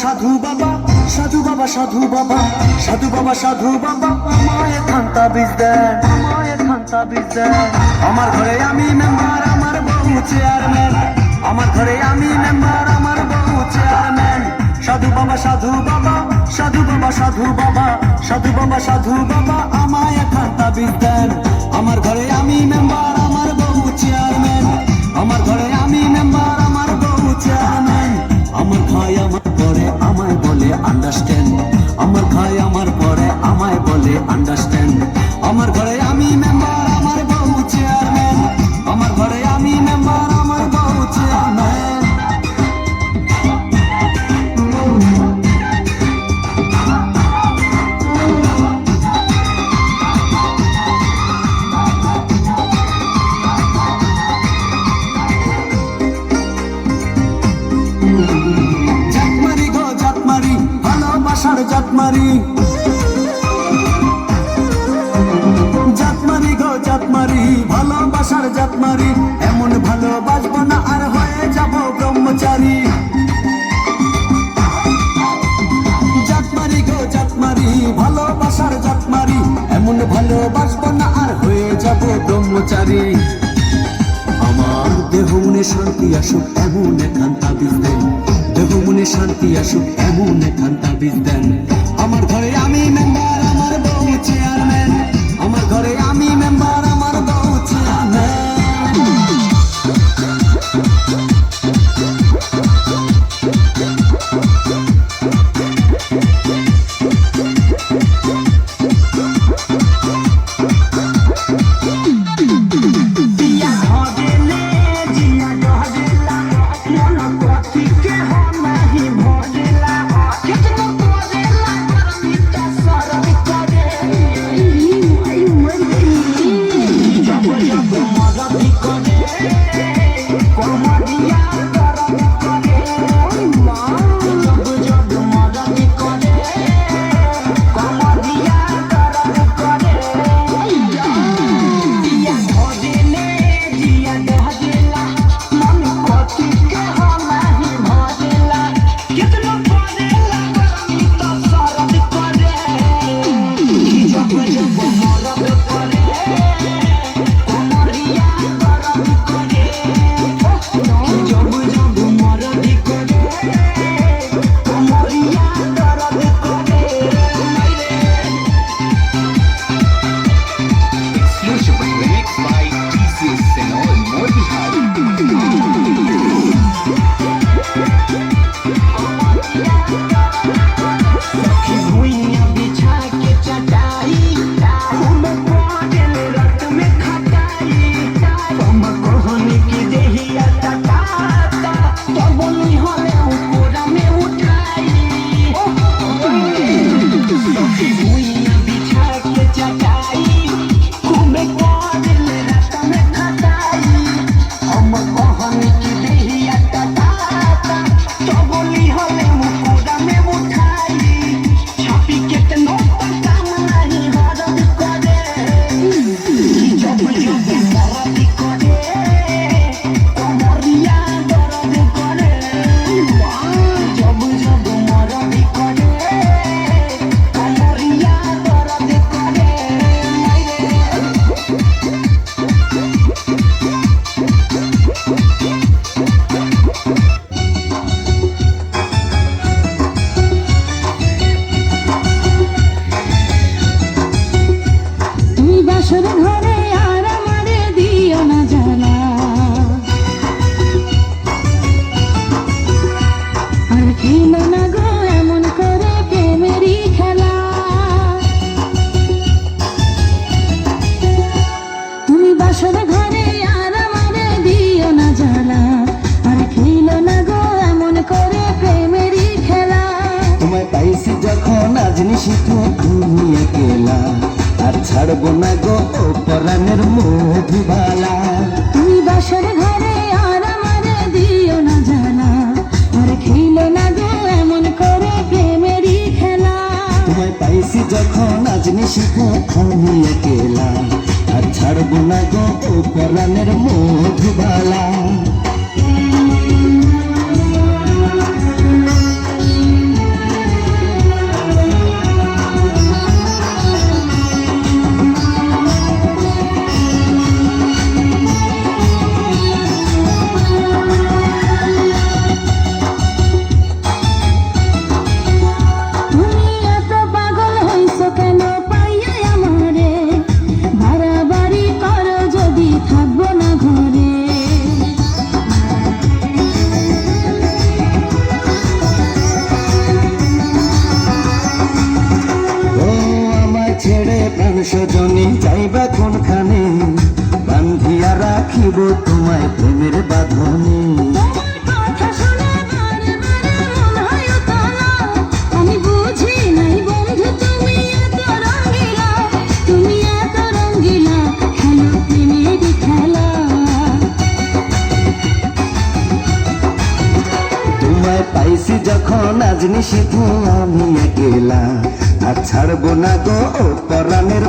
সাধু বাবা সাধু বাবা সাধু বাবা সাধু বাবা সাধু বাবা আমায় খান্তা বীজ দেন, আমায় খান্তা বীজ দেন। আমার ঘরে আমি মেম্বার, আমার বউ চেয়ারম্যান। আমার ঘরে আমি মেম্বার, আমার বউ চেয়ারম্যান। সাধু বাবা সাধু বাবা সাধু বাবা সাধু বাবা সাধু বাবা সাধু বাবা আমায় খান্তা বীজ দেন। আমার ঘরে আমি মেম্বার, আমার বউ চেয়ারম্যান। আমার ঘরে আমি মেম্বার, আমার বউ চেয়ারম্যান। আমার খাই আমার পরে আমায় বলে আন্ডারস্ট্যান্ড। আমার খাই আমার পরে আমায় বলে আন্ডারস্ট্যান্ড। আমার ঘরে আমি মেম্বার, আমার বউ চেয়ারম্যান। আমার ঘরে আমি মেম্বার, আমার বউ চেয়ারম্যান। জাতমারি জাতমারি গো জাতমারি, ভালোবাসার জাতমারি। এমন ভালোবাসবো না আর হয়ে যাব ব্রহ্মচারী। জাতমারি গো জাতমারি, ভালোবাসার জাতমারি। এমন ভালোবাসবো না আর হয়ে যাব ব্রহ্মচারী। আমার দেহ মনে শান্তি আসুক এমন এখান তাবিজ দেন। দেহ মনে শান্তি আসুক এমন এখান তাবিজ দেন। আমার ঘরে আমি মেম্বার, আমার বউ চেয়ারম্যান। আমার ঘরে আমি মেম্বার, আমার বউ চেয়ারম্যান। भुइया बिछा के चटाई खूबे काटले रात में खटाई हम कहनी की देहिया टटाता तो बोली हले मुकोड़ा में उठाई छापी केतनो काम नहीं हरद करे जब जब दर्द करे कमरिया दर्द करे जब जब मरद करे कमरिया दर्द करे তুমি বাসর ঘরে আর আমারে দিও না জ্বালা আর খেলো না গো এমন করে প্রেমেরই খেলা তুমি বাসর ঘরে আর আমারে দিও না জ্বালা আর খেলো না গো এমন করে প্রেমেরই খেলা তোমায় পাইছি যখন আজ নিশিত তুমি একেলা আর ছাড়বো না গো পরাণের মধুবালা তুমি বাসর ঘরে আর আমারে দিও না জানা আর খেলো না গো এমন করে প্রেমেরই খেলা তোমায় পাইছি যখন আজ নিশিত আমি একেলা আর ছাড়বো না গো পরাণের মধুবালা তুমি এত পাগল হইছো কেন পাইয়া আমারে বাড়াবাড়ি করো যদি থাকবো না ঘরে ও আমায় ছেড়ে প্রাণ সজনী যাইবা কোনখানে বান্ধিয়া রাখিব তোমায় প্রেমের বাঁধনে তোমার কথা শুনে বারে বারে মন হয় উতলা আমি বুঝি নাই বন্ধু তুমি এত রঙিলা খেলো প্রেমেরই খেলা তোমায় পাইছি যখন আজ নিশিত আমি একেলা আর ছাড়বো না গো পরাণের